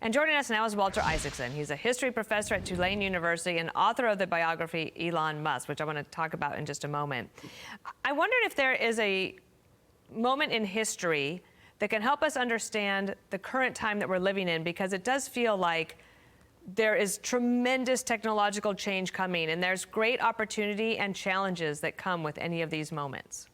And joining us now is Walter Isaacson. He's a history professor at Tulane University and author of the biography Elon Musk, which I want to talk about in just a moment. I wondered if there is a moment in history that can help us understand the current time that we're living in, because it does feel like there is tremendous technological change coming, and there's great opportunity and challenges that come with any of these moments.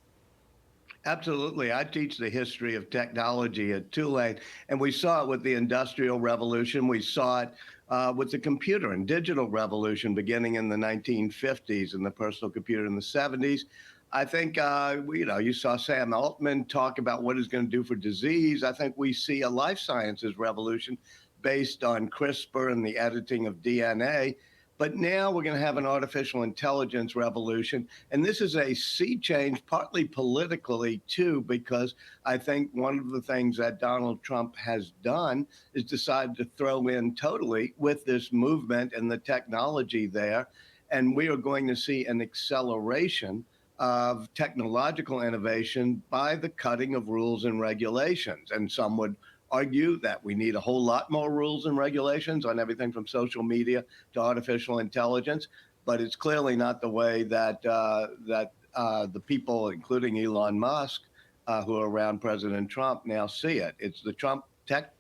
Absolutely. I teach the history of technology at Tulane, and we saw it with the Industrial Revolution. We saw it with the computer and digital revolution beginning in the 1950s and the personal computer in the 70s. I think, you saw Sam Altman talk about what it's going to do for disease. I think we see a life sciences revolution based on CRISPR and the editing of DNA. But now we're going to have an artificial intelligence revolution. And this is a sea change, partly politically, too, because I think one of the things that Donald Trump has done is decided to throw in totally with this movement and the technology there. And we are going to see an acceleration of technological innovation by the cutting of rules and regulations. And some would argue that we need a whole lot more rules and regulations on everything from social media to artificial intelligence, but it's clearly not the way that the people, including Elon Musk, who are around President Trump, now see it. It's the Trump tech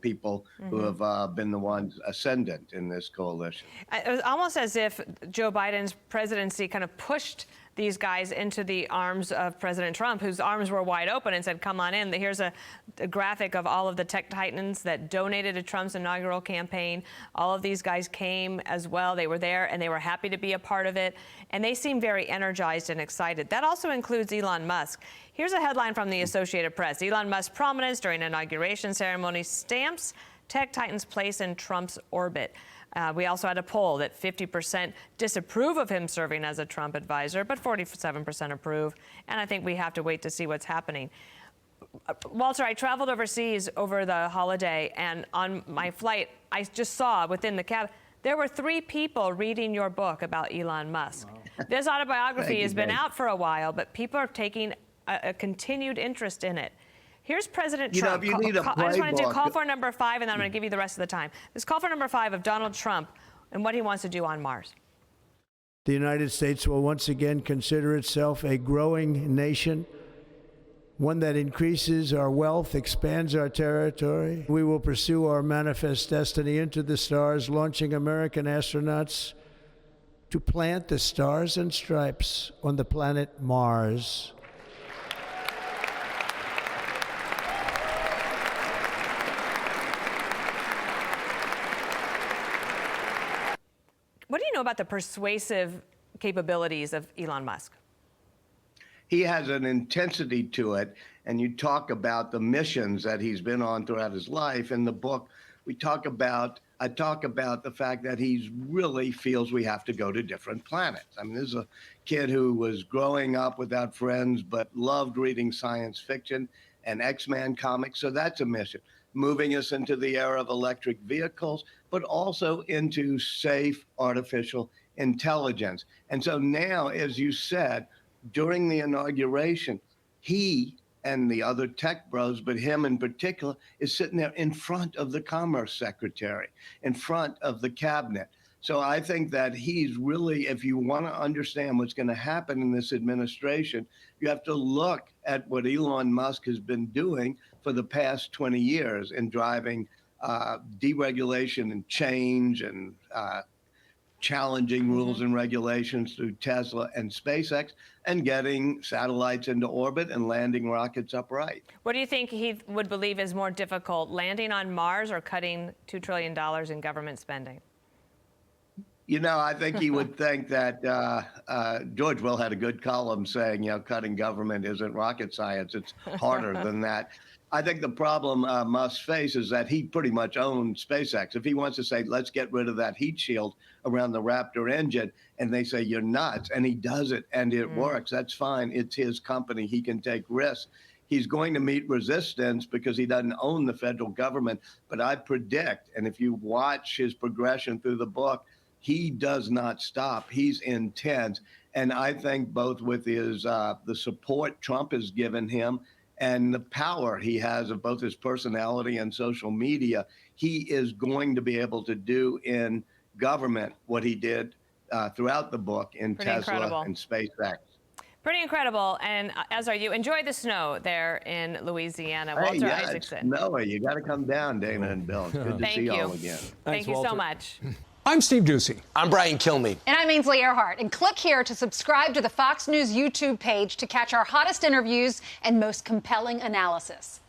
people who have been the ones ascendant in this coalition. It was almost as if Joe Biden's presidency kind of pushed these guys into the arms of President Trump, whose arms were wide open, and said, come on in. Here's a graphic of all of the tech titans that donated to Trump's inaugural campaign. All of these guys came as well. They were there, and they were happy to be a part of it. And they seem very energized and excited. That also includes Elon Musk. Here's a headline from the Associated Press. Elon Musk's prominence during inauguration ceremony stamps tech titans' place in Trump's orbit. We also had a poll that 50% disapprove of him serving as a Trump advisor, but 47% approve. And I think we have to wait to see what's happening. Walter, I traveled overseas over the holiday, and on my flight, I just saw within the cab, there were 3 people reading your book about Elon Musk. Wow. This autobiography has been out for a while, but people are taking a continued interest in it. Here's President Trump. I just want to do call for number 5, and then I'm going to give you the rest of the time. This call for number 5 of Donald Trump and what he wants to do on Mars. The United States will once again consider itself a growing nation, one that increases our wealth, expands our territory. We will pursue our manifest destiny into the stars, launching American astronauts to plant the stars and stripes on the planet Mars. What do you know about the persuasive capabilities of Elon Musk? He has an intensity to it, and you talk about the missions that he's been on throughout his life. In the book, I talk about the fact that he really feels we have to go to different planets. I mean, this is a kid who was growing up without friends, but loved reading science fiction and X-Men comics, so that's a mission. Moving us into the era of electric vehicles, but also into safe artificial intelligence. And so now, as you said, during the inauguration, he and the other tech bros, but him in particular, is sitting there in front of the Commerce Secretary, in front of the cabinet. So I think that he's really, if you want to understand what's going to happen in this administration, you have to look at what Elon Musk has been doing for the past 20 years in driving deregulation and change and challenging rules and regulations through Tesla and SpaceX, and getting satellites into orbit and landing rockets upright. What do you think he would believe is more difficult, landing on Mars or cutting $2 trillion in government spending? I think he would think that George Will had a good column saying, cutting government isn't rocket science. It's harder than that. I think the problem Musk faces is that he pretty much owns SpaceX. If he wants to say, let's get rid of that heat shield around the Raptor engine, and they say, you're nuts, and he does it, and it works, that's fine. It's his company. He can take risks. He's going to meet resistance because he doesn't own the federal government. But I predict, and if you watch his progression through the book, he does not stop. He's intense. And I think both with his the support Trump has given him and the power he has of both his personality and social media, he is going to be able to do in government what he did throughout the book in Pretty Tesla incredible. and SpaceX. Pretty incredible. And as are you. Enjoy the snow there in Louisiana. Hey, Walter yeah, Isaacson. it's snowy. You got to come down, Dana and Bill. It's good to Thank see you you. all again. Thank you so much. I'm Steve Ducey. I'm Brian Kilmeade. And I'm Ainsley Earhart. And click here to subscribe to the Fox News YouTube page to catch our hottest interviews and most compelling analysis.